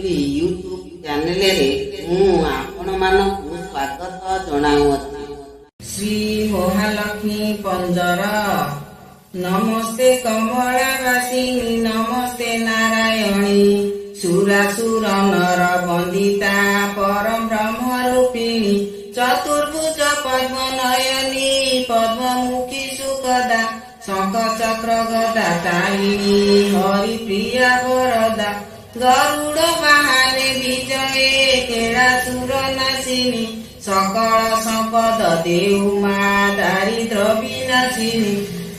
TV YouTube channel रे मु आपण मानकु स्वागत जणाउअछि। श्री महालक्ष्मी पंजर नमस्ते कमलावासिनी नमस्ते नारायणी सुरासुर नर वंदिता परम ब्रह्म रूपिणी चतुर्भुज पद्म नयनी पद्ममुखी सुखदा शंख चक्र गदा तारिणी हरि प्रिया वरदा गरुड़ वाहने विजये केलासुर नाशिनी सकल संपद देउमा दारिद्र विनाशिनी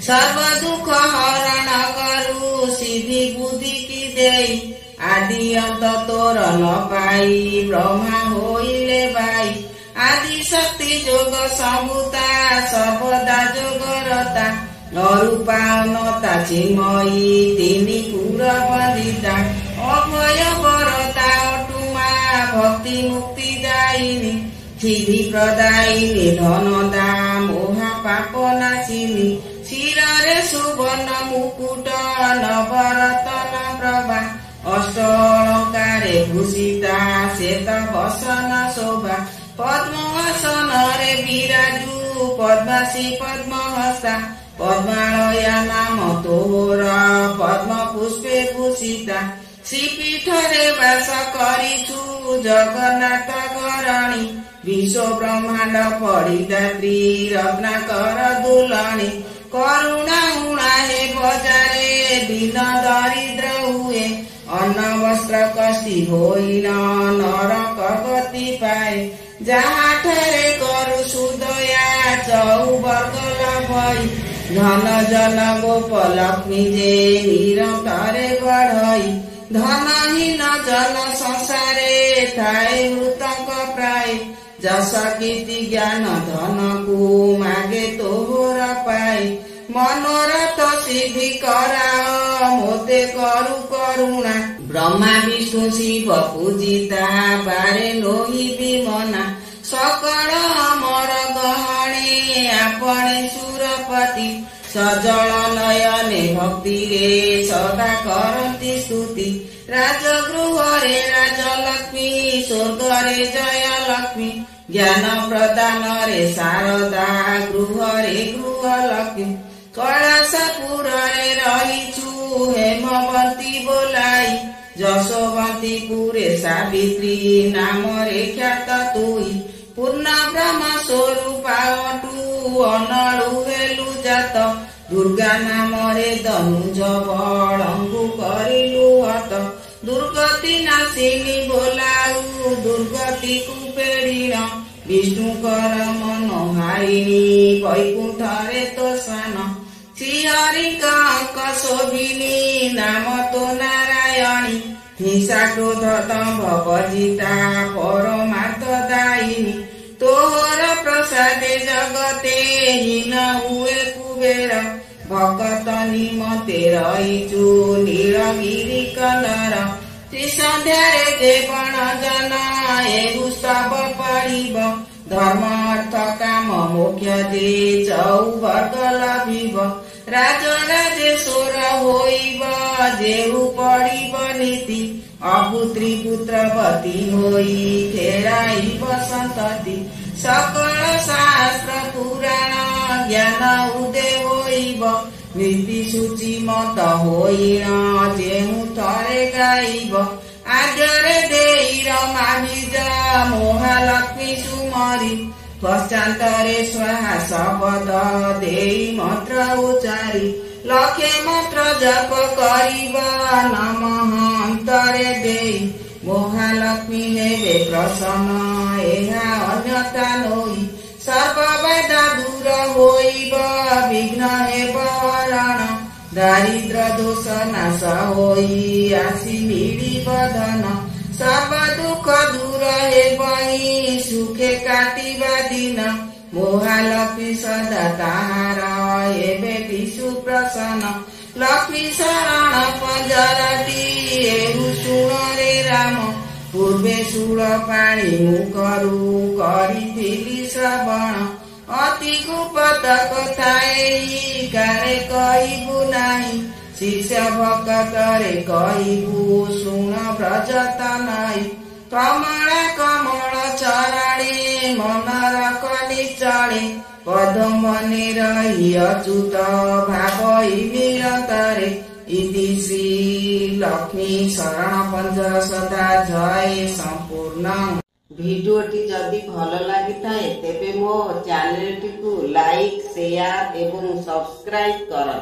सर्व दुख हरण करु सिद्धि बुद्धि की देई आदि अंत तोर न पाई ब्रह्मा होइले बाई आदि शक्ति जोग संभूता सर्वदा जोगरता अरूपा अनता चिन्मयी तिनी पुर वंदिता अभय वरता अटुमा भक्ति मुक्ति दायिनी सिद्धि प्रदायिनी धनदा मोहा पाप नाशिनी शिरे सुवर्ण मुकुट नवरतन प्रभा अष्ट अलंकारे भूषिता श्वेत वसन शोभा पद्मासन रे विराजु पद्मासी पद्महस्ता पद्मालया नाम तोर पद्म पुष्पे भूषिता श्रीपीठ रे वास करिछु जगन्नाथ गरणी विश्व ब्रह्मांड परिदात्री रत्नाकर दुलणी करुणा उणा हे बजारे दीन दरिद्र हुए अन्न वस्त्र कष्टी होइन नरक गति पाए जहाँ ठरे करु सुदया चौवर्ग भई धन जन गोप लक्ष्मी जे निरन्तरे बढई धनहीन जन संसारे थाए मृतक प्राय जस कीर्ति ज्ञान धन को मागे तोहर पाए मनोरथ सिद्धि कराओ मोते करु करुणा ब्रह्मा विष्णु शिव पूजिता बारे लोही विमना सकल अमर गहणे आपणे सुरपति सजल नयने भक्ति रे सदा करती स्तुति राजगृह रे राजलक्ष्मी स्वर्ग रे जय लक्ष्मी ज्ञान प्रदान रे शारदा गृह रे गृहलक्ष्मी कैलासपुर रे रहिछु हेमवती बोलाई जशोवती पुरे सावित्री नाम रे ख्यात तुई पूर्ण ब्रह्म स्वरूपा अटु अनळु हेलु जात दुर्गा नाम रे धनुज बळंगु करिलु हत दुर्गति नाशिनी बोलाउ दुर्गति कुपेड़ीण विष्णुकर मनोहारिणी वैकुंठ रे तो सान श्रीहरिक अंक शोभिनी नाम तो नारायणी हिंसा क्रोध दम्भ वर्जिता परमार्थ दायिनी तोहर प्रसादे जगते हीन हुए कुबेर भगत निमते रहिछु नीलगिरी कलर त्रिसंध्या रे देवण जन एगु सब पढ़िब धर्म अर्थ काम मोक्ष दे चौवर्ग लभिब राजराजेश्वर होइब जेहु पढ़िब नीति अपुत्री पुत्रवती होई फेराइब संतति सकल शास्त्र पुराण ज्ञान उदय होइब नीति सूची मत होइन जेहु थरे गाइब आजरे देई रमाभिज महालक्ष्मी सुमरी पश्चान्तरे स्वाहा शब्द देई मंत्र उच्चारी लक्षे मंत्र जप करिब नमः अंतरे देई महालक्ष्मी हेबे प्रसन्न एहा अन्यथा नोई सर्वबाधा दूर होइब विघ्न हेब हरण दारिद्र दोष नाश होई आसी मिलिब धन सर्व दुख दूर हेबई सुखे काटिबा दिन महालक्ष्मी सदा ताहार हेबे विष्णु प्रसन्न लक्ष्मी शरण पंजरटी एहु शुण रे राम पूर्वे शूल पाणी मुखरू करिथिली श्रवण अति गुप्त कथा एई कारे कहिबु नाही शिष्य भक्तरे कहू शुण व्रजत नाई कमला कमल चरणे मनर कली चढ़े पदम बने रही अच्युत भावई निरंतरे इति श्री लक्ष्मी शरण पंजर सदा जय संपूर्ण। भिडियोटी जदि भल लगी तेबे मो चैनल टी को लाइक शेयर एवं सब्सक्राइब कर।